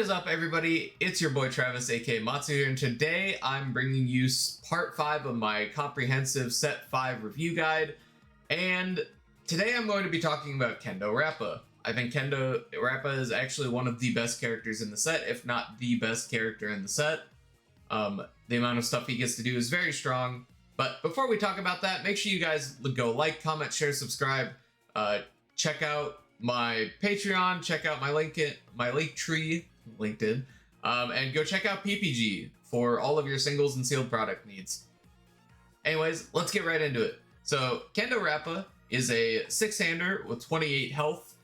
is up, everybody? It's your boy Travis, aka Matsu here, and today I'm bringing you part 5 of my comprehensive set 5 review guide. And today I'm going to be talking about Kendo RAPPA. I think Kendo RAPPA is actually one of the best characters in the set, if not the best character in the set. The amount of stuff he gets to do is very strong. But before we talk about that, make sure you guys go like, comment, share, subscribe, check out my Patreon, check out my link tree, LinkedIn, and go check out PPG for all of your singles and sealed product needs. Anyways, let's get right into it. So Kendo RAPPA is a 6-hander with 28 health,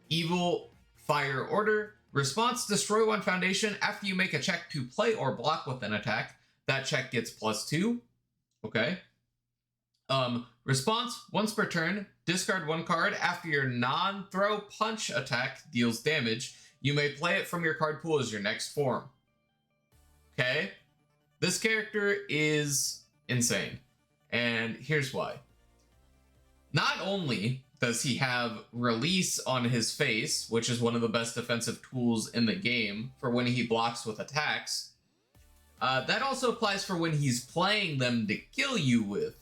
evil fire order. Response: destroy one foundation after you make a check to play or block with an attack. That check gets +2. Okay. Response: once per turn, discard one card after your non-throw punch attack deals damage. You may play it from your card pool as your next form. Okay? This character is insane. And here's why. Not only does he have release on his face, which is one of the best defensive tools in the game for when he blocks with attacks, that also applies for when he's playing them to kill you with.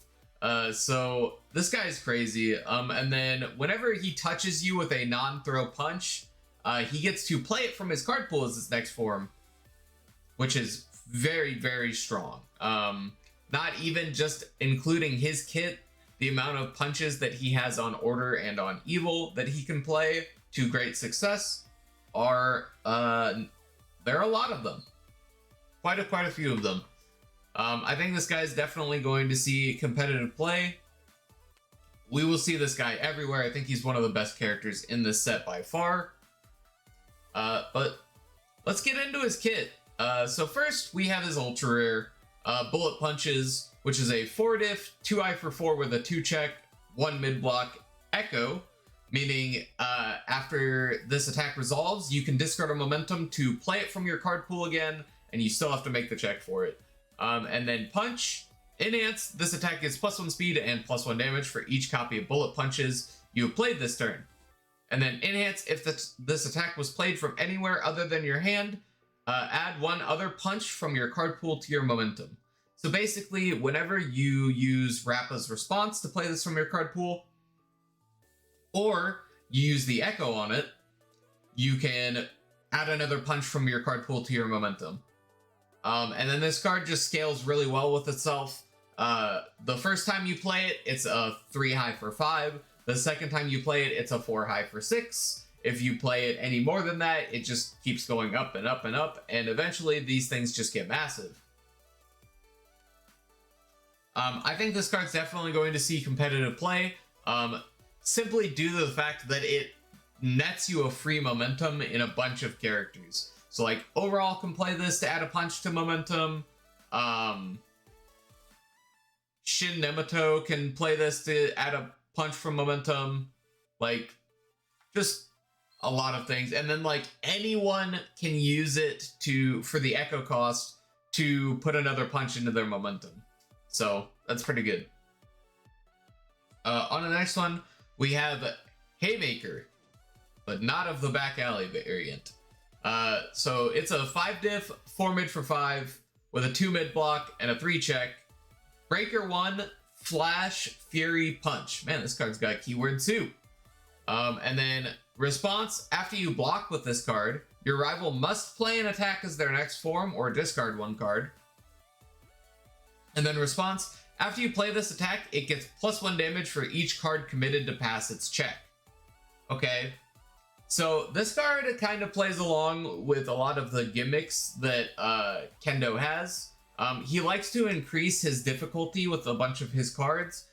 So this guy's crazy. And then whenever he touches you with a non-throw punch, he gets to play it from his card pool as his next form, which is very, very strong. Not even just including his kit, the amount of punches that he has on order and on evil that he can play to great success are, there are a lot of them. Quite a few of them. I think this guy is definitely going to see competitive play. We will see this guy everywhere. I think he's one of the best characters in this set by far. But let's get into his kit. So first we have his ultra rare Bullet Punches, which is a 4 diff, 2i for 4 with a 2 check, 1 mid block echo, meaning after this attack resolves, you can discard a momentum to play it from your card pool again, and you still have to make the check for it. And then Punch. Enhance. This attack gives +1 speed and +1 damage for each copy of Bullet Punches you have played this turn. And then Enhance. If this attack was played from anywhere other than your hand, add one other punch from your card pool to your momentum. So basically, whenever you use RAPPA's response to play this from your card pool, or you use the echo on it, you can add another punch from your card pool to your momentum. And then this card just scales really well with itself. The first time you play it, it's a 3 high for 5. The second time you play it, it's a 4 high for 6. If you play it any more than that, it just keeps going up and up and up, and eventually these things just get massive. I think this card's definitely going to see competitive play, simply due to the fact that it nets you a free momentum in a bunch of characters. So like Overall can play this to add a punch to momentum. Shin Nemato can play this to add a punch from momentum. Like, just a lot of things. And then like anyone can use it for the echo cost to put another punch into their momentum. So that's pretty good. On the next one, we have Haymaker, but not of the back alley variant. So it's a 5 diff, 4 mid for 5 with a 2 mid block and a 3 check. Breaker 1, Flash, Fury, Punch. Man, this card's got keywords too. And then response: after you block with this card, your rival must play an attack as their next form or discard one card. And then response: after you play this attack, it gets +1 damage for each card committed to pass its check. Okay. So this card kind of plays along with a lot of the gimmicks that Kendo has. He likes to increase his difficulty with a bunch of his cards,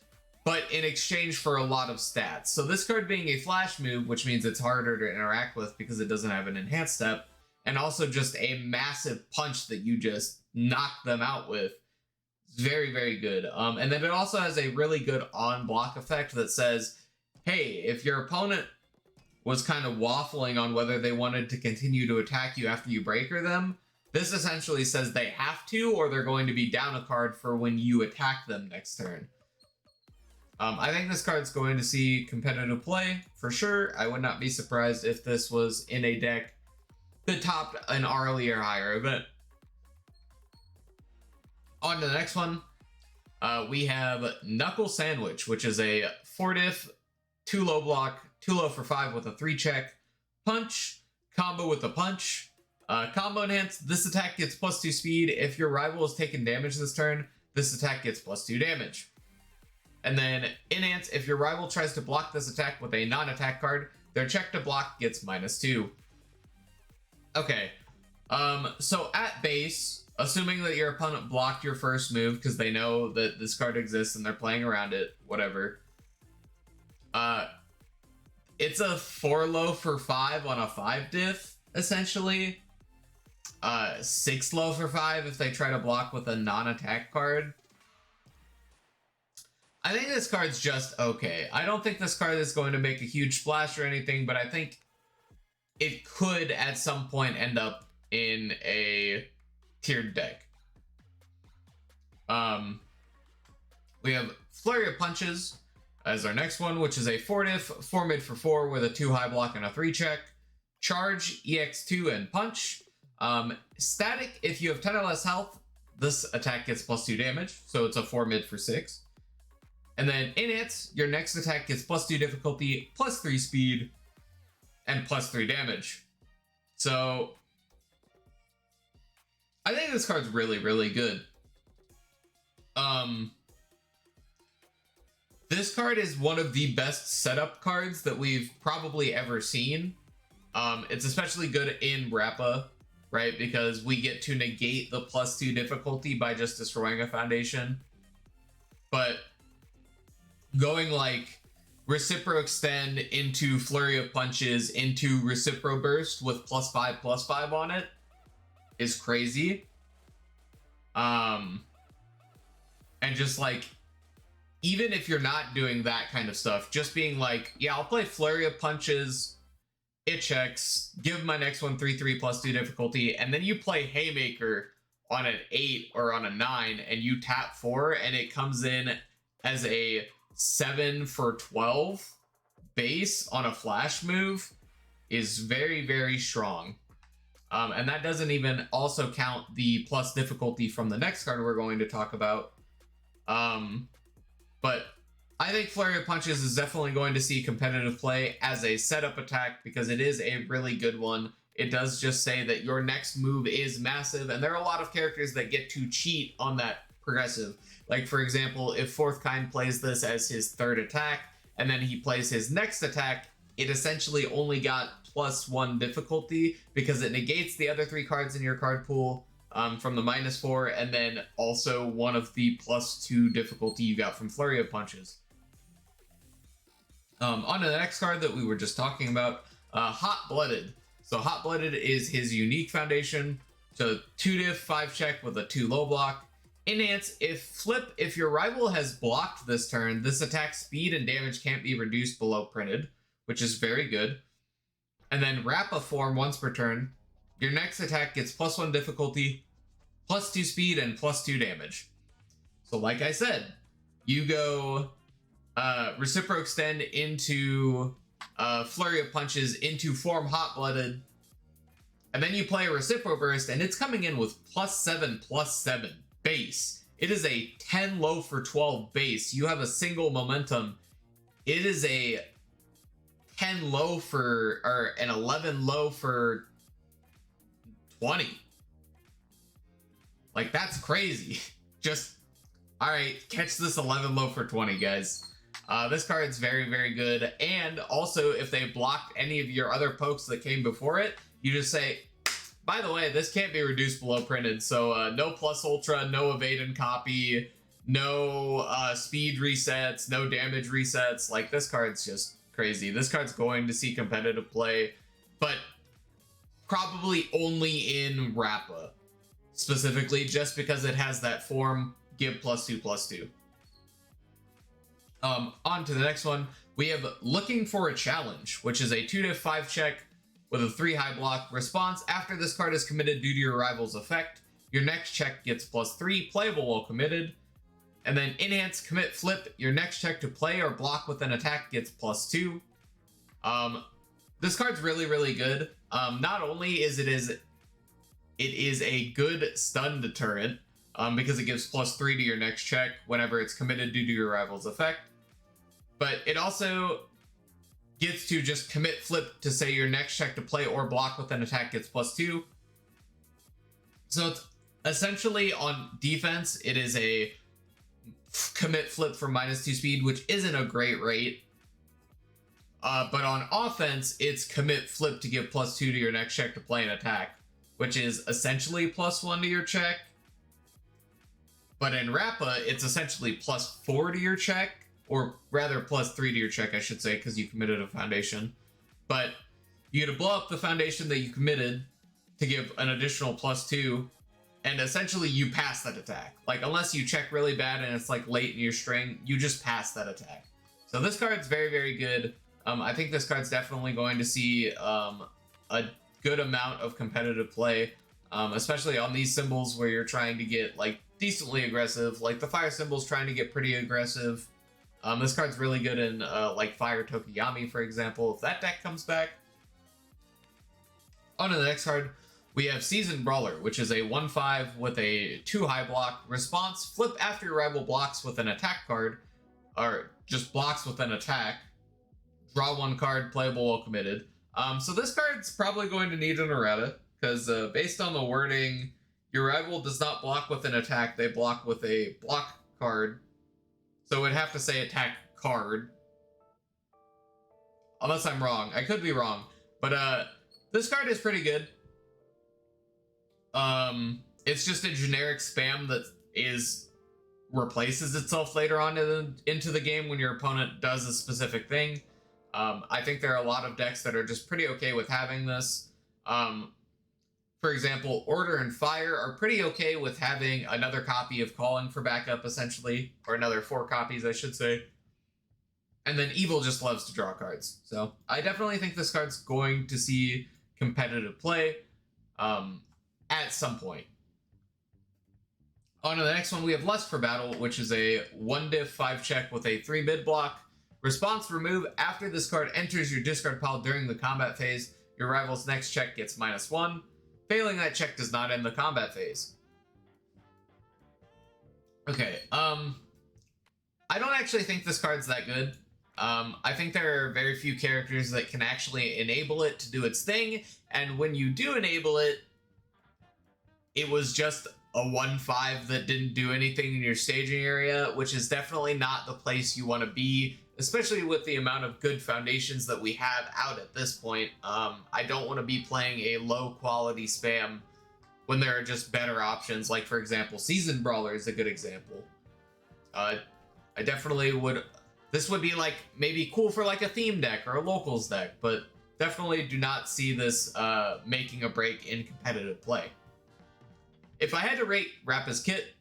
but in exchange for a lot of stats. So this card being a flash move, which means it's harder to interact with because it doesn't have an enhanced step, and also just a massive punch that you just knock them out with. It's very, very good. And then it also has a really good on-block effect that says, hey, if your opponent was kind of waffling on whether they wanted to continue to attack you after you breaker them, this essentially says they have to, or they're going to be down a card for when you attack them next turn. I think this card's going to see competitive play for sure. I would not be surprised if this was in a deck the top an RLE or higher event. On to the next one. We have Knuckle Sandwich, which is a 4-diff, 2 low block, 2 low for 5 with a 3 check, punch, combo with a punch. Combo enhance, this attack gets +2 speed. If your rival has taken damage this turn, this attack gets +2 damage. And then enhance, if your rival tries to block this attack with a non-attack card, their check to block gets -2. Okay, so at base, assuming that your opponent blocked your first move because they know that this card exists and they're playing around it, whatever. It's a 4 low for 5 on a 5 diff, essentially. 6 low for 5 if they try to block with a non-attack card. I think this card's just okay. I don't think this card is going to make a huge splash or anything, but I think it could at some point end up in a tiered deck. We have Flurry of Punches as our next one, which is a 4-diff, 4 mid for 4 with a 2 high block and a 3 check. Charge, EX2, and Punch. Static, if you have 10 or less health, this attack gets +2 damage, so it's a 4 mid for 6. And then enhance, your next attack gets +2 difficulty, +3 speed, and +3 damage. So I think this card's really, really good. This card is one of the best setup cards that we've probably ever seen. It's especially good in RAPPA, right? Because we get to negate the +2 difficulty by just destroying a foundation. But going like Recipro Extend into Flurry of Punches into Recipro Burst with +5/+5 on it is crazy. And just like, even if you're not doing that kind of stuff, just being like, yeah, I'll play Flurry of Punches, it checks, give my next one 3/3 +2 difficulty, and then you play Haymaker on an 8 or on a 9 and you tap 4 and it comes in as a 7 for 12 base on a flash move is very, very strong. And that doesn't even also count the plus difficulty from the next card we're going to talk about. But I think Flurry of Punches is definitely going to see competitive play as a setup attack because it is a really good one. It does just say that your next move is massive, and there are a lot of characters that get to cheat on that progressive. Like, for example, if Fourth Kind plays this as his 3rd attack, and then he plays his next attack, it essentially only got +1 difficulty because it negates the other 3 cards in your card pool from the -4, and then also one of the +2 difficulty you got from Flurry of Punches. On to the next card that we were just talking about, Hot Blooded. So Hot Blooded is his unique foundation. So 2-diff, 5 check with a 2 low block. Enhance, if your rival has blocked this turn, this attack speed and damage can't be reduced below printed, which is very good. And then RAPPA form once per turn. Your next attack gets +1 difficulty, +2 speed, and +2 damage. So like I said, you go Recipro Extend into Flurry of Punches into form Hot Blooded, and then you play a Recipro Burst, and it's coming in with +7/+7 base. It is a 10 low for 12 base. You have a single momentum. It is a 10 low for, or an 11 low for 20. Like, that's crazy. Just, all right, catch this 11 low for 20, guys. This card's very, very good. And also, if they blocked any of your other pokes that came before it, you just say, by the way, this can't be reduced below printed, so no plus ultra, no evade and copy, no speed resets, no damage resets. Like, this card's just crazy. This card's going to see competitive play, but probably only in RAPPA, specifically just because it has that form, give +2/+2. On to the next one. We have Looking for a Challenge, which is a 2-diff, 5 check with a 3 high block. Response, after this card is committed due to your rival's effect, your next check gets +3, playable while committed. And then enhance, commit, flip, your next check to play or block with an attack gets +2. This card's really, really good. Not only is it is a good stun deterrent, because it gives +3 to your next check whenever it's committed due to your rival's effect, but it also gets to just commit flip to say your next check to play or block with an attack gets +2. So it's essentially on defense, it is a commit flip for -2 speed, which isn't a great rate. But on offense, it's commit flip to give +2 to your next check to play an attack, which is essentially +1 to your check. But in RAPPA, it's essentially +4 to your check, or rather +3 to your check, I should say, because you committed a foundation. But you get to blow up the foundation that you committed to give an additional +2, and essentially you pass that attack. Like, unless you check really bad and it's like late in your string, you just pass that attack. So this card's very, very good. I think this card's definitely going to see a good amount of competitive play, especially on these symbols where you're trying to get like decently aggressive. Like the fire symbol's trying to get pretty aggressive. This card's really good in like Fire Tokiyami, for example, if that deck comes back. On to the next card, we have Seasoned Brawler, which is a 1/5 with a 2 high block. Response, flip after your rival blocks with an attack card, or just blocks with an attack. Draw 1 card, playable while committed. So this card's probably going to need an errata, because based on the wording, your rival does not block with an attack, they block with a block card. So it would have to say attack card. Unless I'm wrong. I could be wrong. But this card is pretty good. It's just a generic spam that replaces itself later on into the game when your opponent does a specific thing. I think there are a lot of decks that are just pretty okay with having this. For example, Order and Fire are pretty okay with having another copy of Calling for backup, essentially, or another 4 copies, I should say. And then Evil just loves to draw cards. So I definitely think this card's going to see competitive play at some point. On to the next one, we have Lust for Battle, which is a 1 diff 5 check with a 3 mid block. Response, remove after this card enters your discard pile during the combat phase. Your rival's next check gets -1. Failing that check does not end the combat phase. Okay, I don't actually think this card's that good. I think there are very few characters that can actually enable it to do its thing, and when you do enable it, it was just a 1/5 that didn't do anything in your staging area, which is definitely not the place you want to be, especially with the amount of good foundations that we have out at this point. I don't want to be playing a low quality spam when there are just better options. Like, for example, Seasoned Brawler is a good example. I definitely would, this would be like maybe cool for like a theme deck or a locals deck, but definitely do not see this making a break in competitive play. If I had to rate Rappa's kit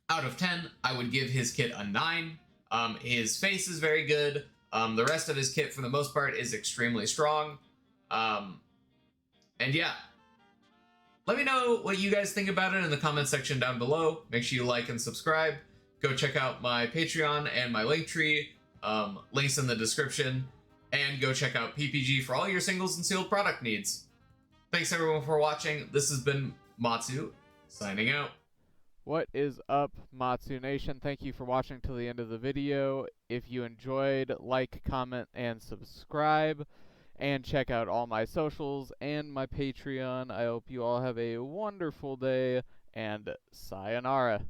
out of 10, I would give his kit a 9. His face is very good. The rest of his kit, for the most part, is extremely strong. And yeah. Let me know what you guys think about it in the comment section down below. Make sure you like and subscribe. Go check out my Patreon and my Linktree. Links in the description. And go check out PPG for all your singles and sealed product needs. Thanks everyone for watching. This has been Matsu, signing out. What is up, Matsu Nation? Thank you for watching till the end of the video. If you enjoyed, like, comment, and subscribe. And check out all my socials and my Patreon. I hope you all have a wonderful day, and sayonara.